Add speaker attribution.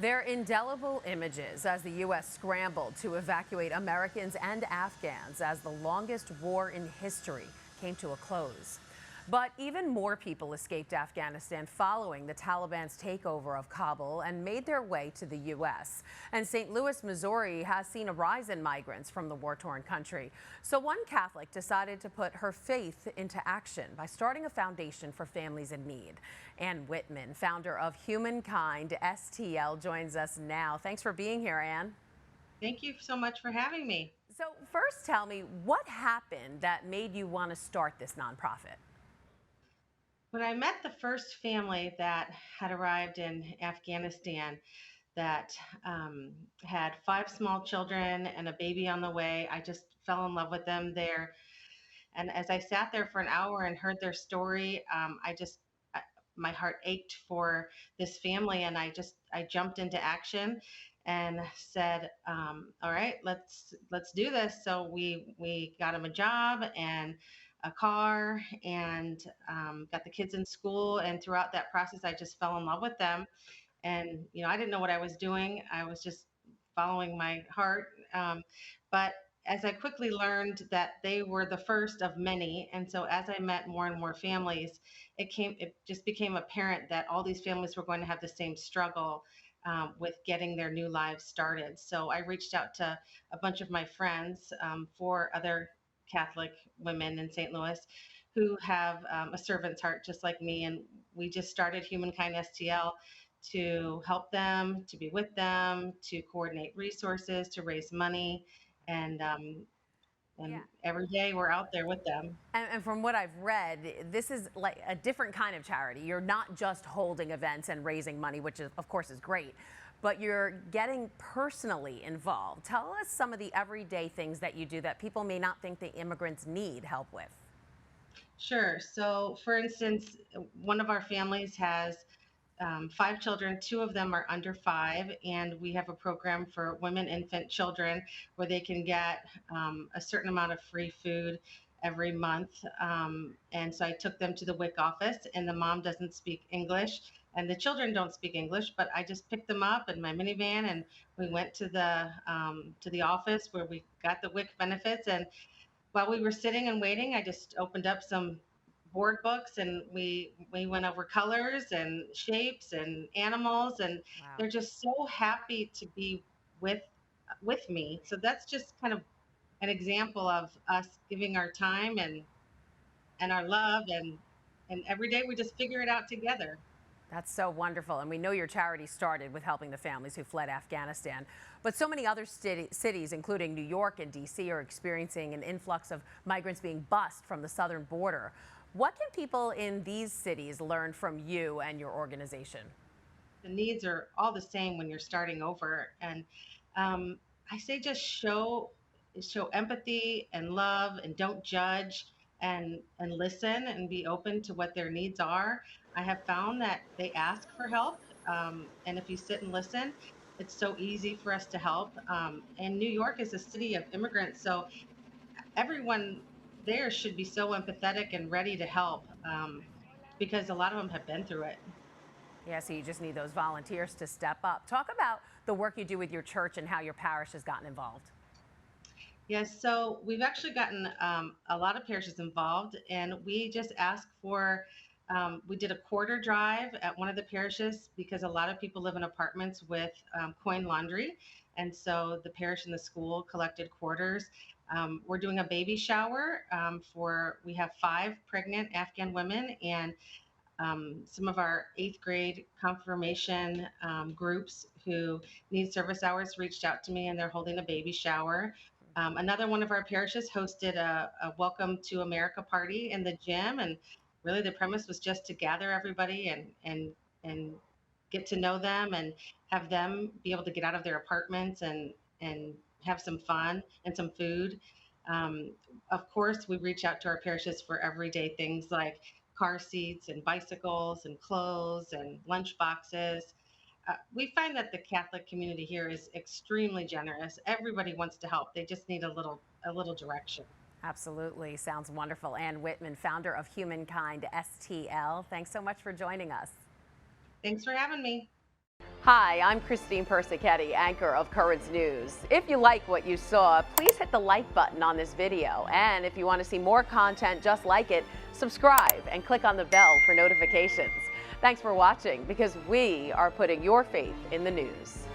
Speaker 1: They're indelible images as the U.S. scrambled to evacuate Americans and Afghans as the longest war in history came to a close. But even more people escaped Afghanistan following the Taliban's takeover of Kabul and made their way to the U.S. And St. Louis, Missouri has seen a rise in migrants from the war-torn country. So one Catholic decided to put her faith into action by starting a foundation for families in need. Ann Wittman, founder of Humankind STL, joins us now. Thanks for being here, Ann.
Speaker 2: Thank you so much for having me.
Speaker 1: So first, tell me, what happened that made you want to start this nonprofit?
Speaker 2: When I met the first family that had arrived in Afghanistan that had five small children and a baby on the way, I just fell in love with them there. And as I sat there for an hour and heard their story, my heart ached for this family, and I jumped into action and said, "All right, let's do this." So we got them a job and a car, and got the kids in school. And throughout that process, I just fell in love with them. And I didn't know what I was doing. I was just following my heart. But as I quickly learned that they were the first of many, and so as I met more and more families, it just became apparent that all these families were going to have the same struggle with getting their new lives started. So I reached out to a bunch of my friends, four other Catholic women in St. Louis who have a servant's heart just like me, and we just started Humankind STL to help them, to be with them, to coordinate resources, to raise money, and
Speaker 1: Yeah.
Speaker 2: every day we're out there with them.
Speaker 1: And from what I've read, this is like a different kind of charity. You're not just holding events and raising money, which is, of course, is great, but you're getting personally involved. Tell us some of the everyday things that you do that people may not think the immigrants need help with.
Speaker 2: Sure. So, for instance, one of our families has five children. Two of them are under five, and we have a program for women, infant, children where they can get a certain amount of free food every month. And so I took them to the WIC office, and the mom doesn't speak English, and the children don't speak English, but I just picked them up in my minivan, and we went to the office where we got the WIC benefits. And while we were sitting and waiting, I just opened up some board books, and we went over colors and shapes and animals, and
Speaker 1: Wow.
Speaker 2: they're just so happy to be with with me. So that's just kind of an example of us giving our time and our love, and every day we just figure it out together.
Speaker 1: That's so wonderful. And we know your charity started with helping the families who fled Afghanistan. But so many other cities, including New York and D.C., are experiencing an influx of migrants being bused from the southern border. What can people in these cities learn from you and your organization?
Speaker 2: The needs are all the same when you're starting over, and I say just show empathy and love, and don't judge, and listen and be open to what their needs are. I have found that they ask for help, and if you sit and listen, it's so easy for us to help. And New York is a city of immigrants, so everyone there should be so empathetic and ready to help, because a lot of them have been through it.
Speaker 1: Yeah, so you just need those volunteers to step up. Talk about the work you do with your church and how your parish has gotten involved.
Speaker 2: Yes, so we've actually gotten a lot of parishes involved, and we just asked for. We did a quarter drive at one of the parishes because a lot of people live in apartments with coin laundry, and so the parish and the school collected quarters. We're doing a baby shower for. We have five pregnant Afghan women, and some of our eighth grade confirmation groups who need service hours reached out to me, and they're holding a baby shower. Another one of our parishes hosted a Welcome to America party in the gym, and really the premise was just to gather everybody and get to know them and have them be able to get out of their apartments and have some fun and some food. Um, of course, we reach out to our parishes for everyday things like car seats and bicycles and clothes and lunch boxes. We find that the Catholic community here is extremely generous. Everybody wants to help. They just need a little direction.
Speaker 1: Absolutely. Sounds wonderful. Ann Wittman, founder of Humankind STL. Thanks so much for joining us.
Speaker 2: Thanks for having me.
Speaker 1: Hi, I'm Christine Persichetti, anchor of Currents News. If you like what you saw, please hit the like button on this video. And if you want to see more content just like it, subscribe and click on the bell for notifications. Thanks for watching, because we are putting your faith in the news.